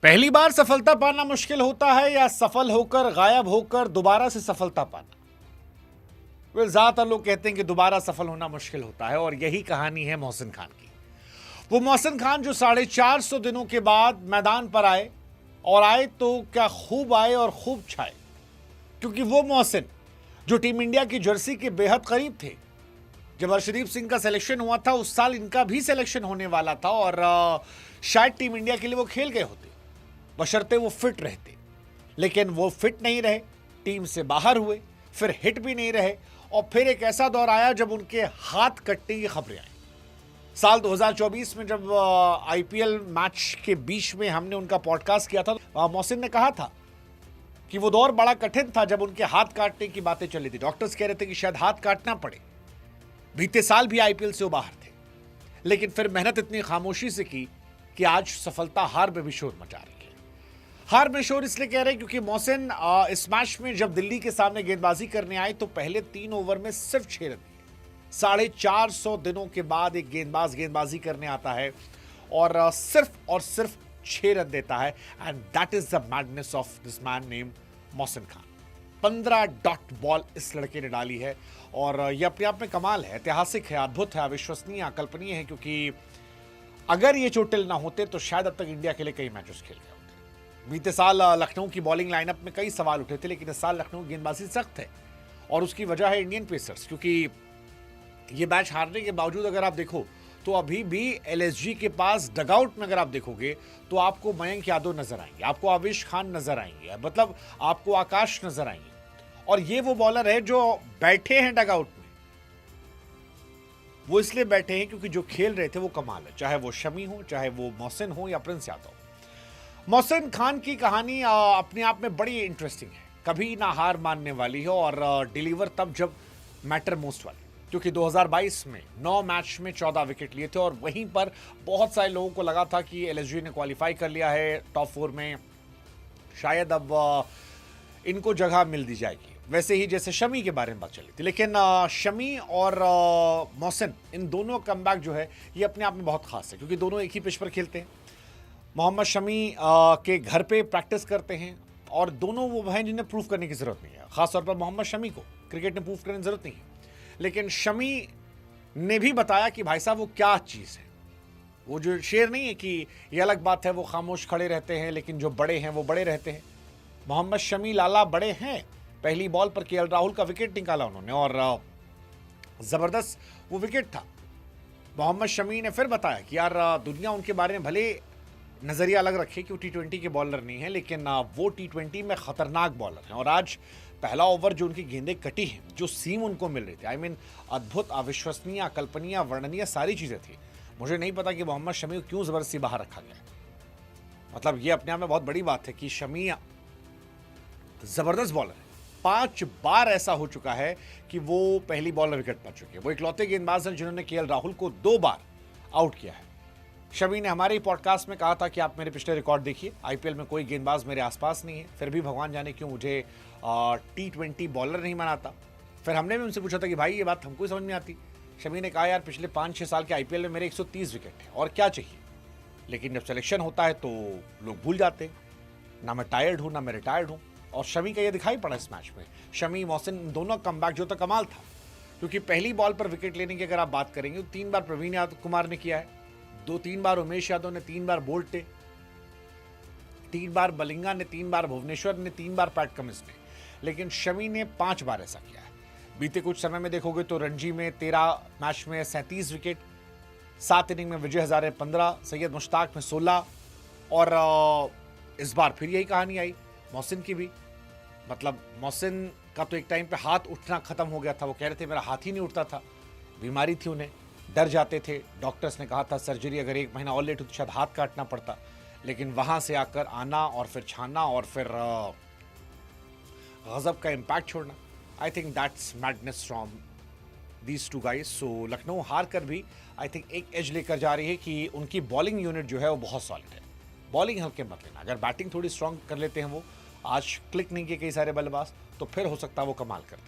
पहली बार सफलता पाना मुश्किल होता है या सफल होकर गायब होकर दोबारा से सफलता पाना? ज्यादातर लोग कहते हैं कि दोबारा सफल होना मुश्किल होता है और यही कहानी है मोहसिन खान की। वो मोहसिन खान जो 450 दिनों के बाद मैदान पर आए, और आए तो क्या खूब आए और खूब छाए, क्योंकि वो मोहसिन जो टीम इंडिया की जर्सी के बेहद करीब थे। जब अर्शदीप सिंह का सिलेक्शन हुआ था उस साल इनका भी सिलेक्शन होने वाला था और शायद टीम इंडिया के लिए वो खेल गए होते, बशर्ते वो फिट रहते। लेकिन वो फिट नहीं रहे, टीम से बाहर हुए, फिर हिट भी नहीं रहे, और फिर एक ऐसा दौर आया जब उनके हाथ कटने की खबरें आई। साल 2024 में जब आईपीएल मैच के बीच में हमने उनका पॉडकास्ट किया था, मोहसिन ने कहा था कि वो दौर बड़ा कठिन था जब उनके हाथ काटने की बातें चली थी। डॉक्टर्स कह रहे थे कि शायद हाथ काटना पड़े। बीते साल भी आईपीएल से वो बाहर थे, लेकिन फिर मेहनत इतनी खामोशी से की कि आज सफलता हार में भी शोर मचा रही है। हार में शोर इसलिए कह रहे हैं क्योंकि मोहसिन इस मैच में जब दिल्ली के सामने गेंदबाजी करने आए तो पहले 3 ओवर में सिर्फ 6 रन दिए। 450 दिनों के बाद एक गेंदबाज गेंदबाजी करने आता है और सिर्फ 6 रन देता है, and that is the madness of this man name Mohsin Khan. 15 dot ball इस लड़के ने डाली है और यह अपने आप में कमाल है, ऐतिहासिक है, अद्भुत है, अविश्वसनीय, अकल्पनीय है, क्योंकि अगर ये चोटिल ना होते तो शायद अब तक इंडिया के लिए कई मैचेस खेल गए होते। बीते साल लखनऊ की बॉलिंग लाइनअप में कई सवाल उठे थे, लेकिन इस साल लखनऊ की गेंदबाजी सख्त है और उसकी वजह है इंडियन पेसर्स। क्योंकि ये मैच हारने के बावजूद अगर आप देखो तो अभी भी एलएसजी के पास डगआउट में अगर आप देखोगे तो आपको मयंक यादव नजर आएंगे, आपको आवेश खान नजर आएंगे, मतलब आपको आकाश नजर आएंगे। और ये वो बॉलर है जो बैठे हैं डगआउट में। वो इसलिए बैठे हैं क्योंकि जो खेल रहे थे वो कमाल है, चाहे वो शमी हो, चाहे वो मोहसिन हो या प्रिंस यादव। मोहसिन खान की कहानी अपने आप में बड़ी इंटरेस्टिंग है, कभी ना हार मानने वाली है और डिलीवर तब जब मैटर मोस्ट वाली। क्योंकि 2022 में 9 मैच में 14 विकेट लिए थे और वहीं पर बहुत सारे लोगों को लगा था कि एलएसजी ने क्वालिफाई कर लिया है टॉप 4 में, शायद अब इनको जगह मिल दी जाएगी, वैसे ही जैसे शमी के बारे में बात चली थी। लेकिन शमी और मोहसिन, इन दोनों कमबैक जो है ये अपने आप में बहुत खास है, क्योंकि दोनों एक ही पिच पर खेलते हैं। मोहम्मद शमी के घर पे प्रैक्टिस करते हैं और दोनों वो हैं जिन्हें प्रूव करने की जरूरत नहीं है। खासतौर पर मोहम्मद शमी को क्रिकेट में प्रूव करने की जरूरत नहीं है, लेकिन शमी ने भी बताया कि भाई साहब वो क्या चीज़ है। वो जो शेर नहीं है कि ये अलग बात है वो खामोश खड़े रहते हैं, लेकिन जो बड़े हैं वो बड़े रहते हैं। मोहम्मद शमी लाला बड़े हैं। पहली बॉल पर केएल राहुल का विकेट निकाला उन्होंने और जबरदस्त वो विकेट था। मोहम्मद शमी ने फिर बताया कि यार दुनिया उनके बारे में भले नजरिया अलग रखे कि वो T20 के बॉलर नहीं है, लेकिन वो T20 में खतरनाक बॉलर हैं। और आज पहला ओवर जो उनकी गेंदें कटी हैं, जो सीम उनको मिल रही थी, आई मीन अद्भुत, अविश्वसनीय, अकल्पनीय, वर्णनीय सारी चीजें थी। मुझे नहीं पता कि मोहम्मद शमी को क्यों जबरदस्ती बाहर रखा गया। मतलब ये अपने आप में बहुत बड़ी बात है कि शमी जबरदस्त बॉलर है। 5 बार ऐसा हो चुका है कि वो पहली बॉल में विकेट पा चुके हैं। वो इकलौते गेंदबाज हैं जिन्होंने केएल राहुल को 2 बार आउट किया है। शमी ने हमारे ही पॉडकास्ट में कहा था कि आप मेरे पिछले रिकॉर्ड देखिए, आईपीएल में कोई गेंदबाज मेरे आसपास नहीं है, फिर भी भगवान जाने क्यों मुझे T20 बॉलर नहीं बनाता। फिर हमने भी उनसे पूछा था कि भाई ये बात हमको ही समझ में आती। शमी ने कहा यार पिछले 5-6 साल के आईपीएल में मेरे 130 विकेट हैं और क्या चाहिए। लेकिन जब सिलेक्शन होता है तो लोग भूल जाते हैं, ना मैं टायर्ड हूँ ना मैं रिटायर्ड हूँ। और शमी का ये दिखाई पड़ा इस मैच में। शमी मोहसिन दोनों कमबैक जो तो कमाल था, क्योंकि पहली बॉल पर विकेट लेने की अगर आप बात करेंगे तो 3 बार प्रवीण यादव कुमार ने किया है, 2-3 बार उमेश यादव ने, 3 बार बोल्ट ने, 3 बार बलिंगा ने, 3 बार भुवनेश्वर ने, 3 बार पैट कमिंस ने, लेकिन शमी ने 5 बार ऐसा किया है। बीते कुछ समय में देखोगे तो रणजी में 13 मैच में 37 विकेट, 7 इनिंग में विजय हजारे 15, सैयद मुश्ताक में 16, और इस बार फिर यही कहानी आई मोहसिन की भी। मतलब मोहसिन का तो एक टाइम पे हाथ उठना खत्म हो गया था, वो कह रहे थे मेरा हाथ ही नहीं उठता था, बीमारी थी उन्हें, डर जाते थे। डॉक्टर्स ने कहा था सर्जरी अगर 1 महीना और लेट होती तो शायद हाथ काटना पड़ता। लेकिन वहां से आकर आना और फिर छाना और फिर गजब का इम्पैक्ट छोड़ना, I think that's madness from these 2 guys. So Lucknow हार कर भी आई थिंक एक एज लेकर जा रही है कि उनकी बॉलिंग यूनिट जो है वो बहुत सॉलिड है। बॉलिंग हल्के मत लेना, अगर बैटिंग थोड़ी स्ट्रांग कर लेते हैं वो, आज क्लिक नहीं किए कई सारे बल्लेबाज, तो फिर हो सकता है वो कमाल करते हैं।